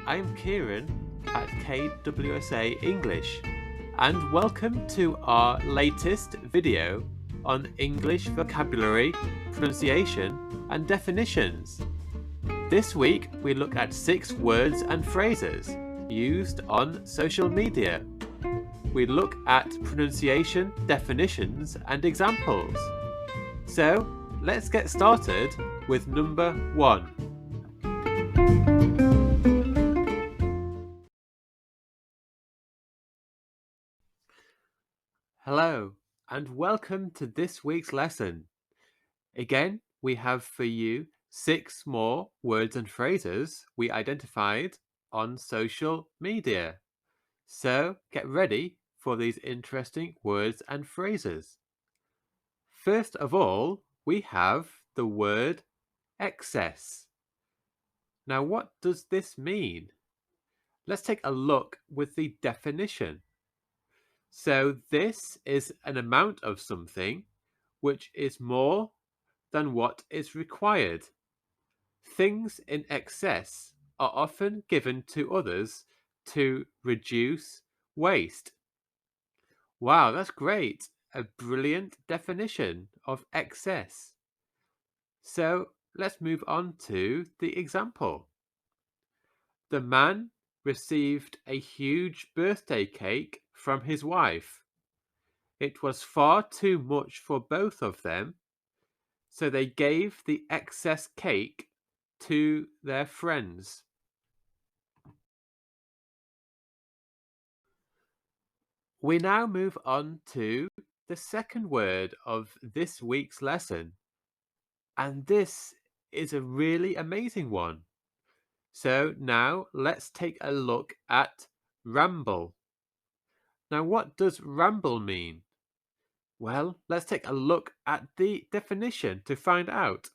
I'm Kieran at KWSA English, and welcome to our latest video on English vocabulary, pronunciation, and definitions. This week we look at 6 words and phrases used on social media. We look at pronunciation, definitions, and examples. So let's get started with number 1. Hello, and welcome to this week's lesson. Again, we have for you 6 more words and phrases we identified on social media. So get ready for these interesting words and phrases. First of all, we have the word excess. Now, what does this mean? Let's take a look with the definition. So this is an amount of something which is more than what is required. Things in excess are often given to others to reduce waste. Wow, that's great. A brilliant definition of excess. So let's move on to the example. The man received a huge birthday cake from his wife. It was far too much for both of them, so they gave the excess cake to their friends. We now move on to the second word of this week's lesson, and this is a really amazing one. So now let's take a look at ramble. Now, what does ramble mean? Well, let's take a look at the definition to find out.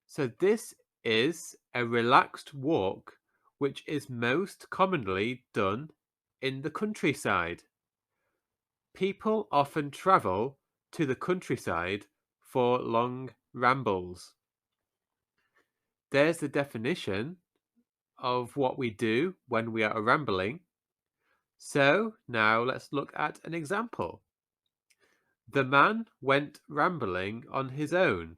So this is a relaxed walk which is most commonly done in the countryside. People often travel to the countryside for long rambles. There's the definition of what we do when we are rambling. So now let's look at an example. The man went rambling on his own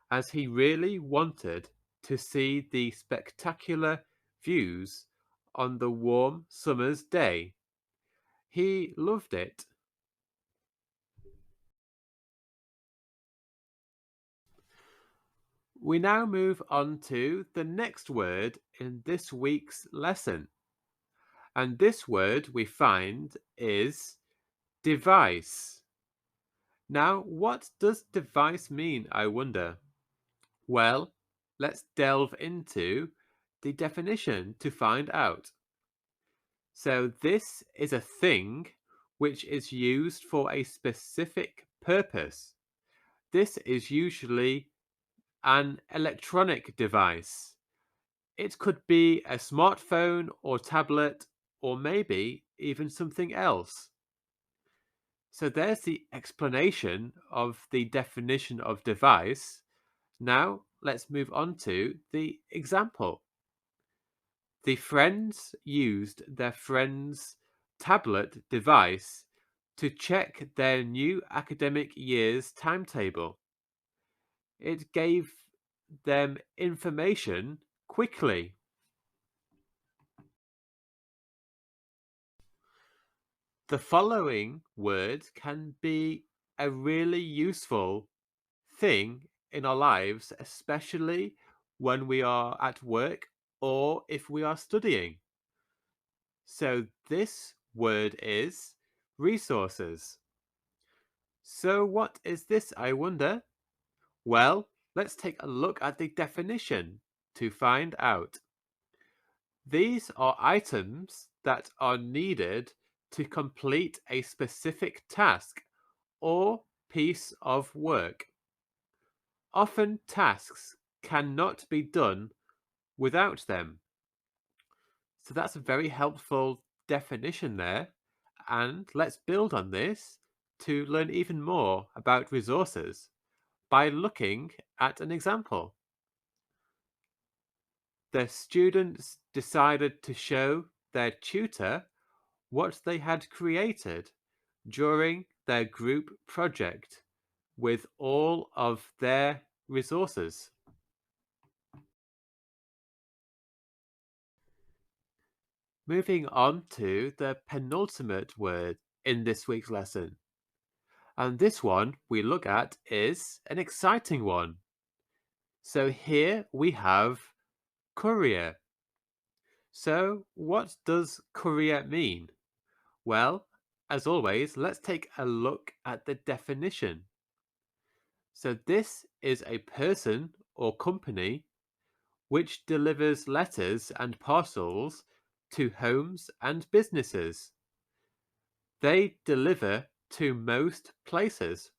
as he really wanted to see the spectacular views on the warm summer's day. He loved it. We now move on to the next word in this week's lesson. And this word we find is device. Now, what does device mean, I wonder? Well, let's delve into the definition to find out. So this is a thing which is used for a specific purpose. This is usually an electronic device. It could be a smartphone or tablet or maybe even something else. So there's the explanation of the definition of device. Now let's move on to the example. The friends used their friend's tablet device to check their new academic year's timetable. It gave them information quickly. The following words can be a really useful thing in our lives, especially when we are at work or if we are studying. So this word is resources. So what is this, I wonder? Well, let's take a look at the definition to find out. These are items that are needed to complete a specific task or piece of work. Often tasks cannot be done without them. So that's a very helpful definition there. And let's build on this to learn even more about resources by looking at an example. The students decided to show their tutor what they had created during their group project with all of their resources. Moving on to the penultimate word in this week's lesson. And this one we look at is an exciting one. So here we have courier. So what does courier mean? Well, as always, let's take a look at the definition. So this is a person or company which delivers letters and parcels to homes and businesses. They deliver to most places.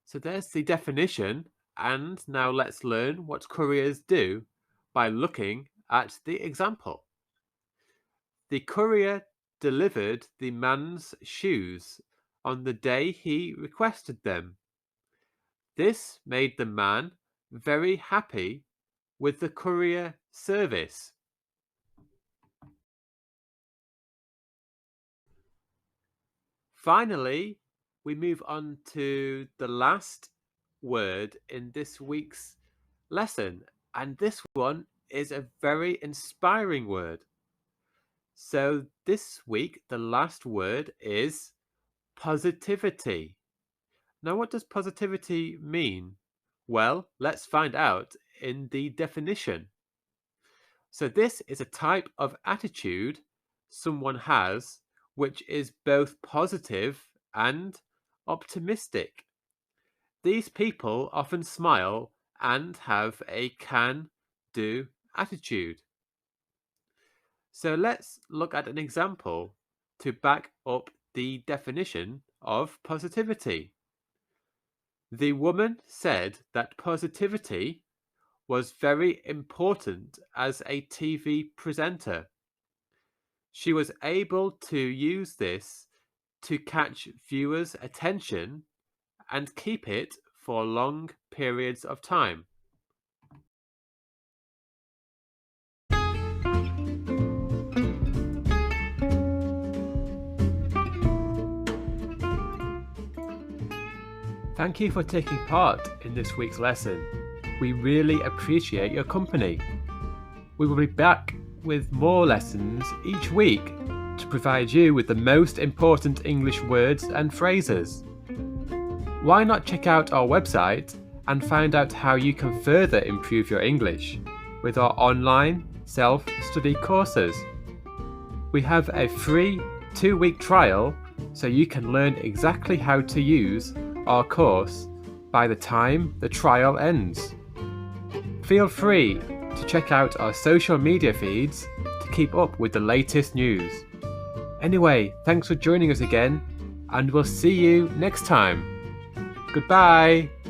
So there's the definition, and now let's learn what couriers do by looking at the example. The courier delivered the man's shoes on the day he requested them. This made the man very happy with the courier service. Finally, we move on to the last word in this week's lesson, and this one is a very inspiring word. So this week, the last word is positivity. Now, what does positivity mean? Well, let's find out in the definition. So this is a type of attitude someone has which is both positive and optimistic. These people often smile and have a can-do attitude. So let's look at an example to back up the definition of positivity. The woman said that positivity was very important as a TV presenter. She was able to use this to catch viewers' attention and keep it for long periods of time. Thank you for taking part in this week's lesson. We really appreciate your company. We will be back with more lessons each week to provide you with the most important English words and phrases. Why not check out our website and find out how you can further improve your English with our online self-study courses. We have a free 2-week trial so you can learn exactly how to use our course by the time the trial ends. Feel free to check out our social media feeds to keep up with the latest news. Anyway, thanks for joining us again, and we'll see you next time. Goodbye!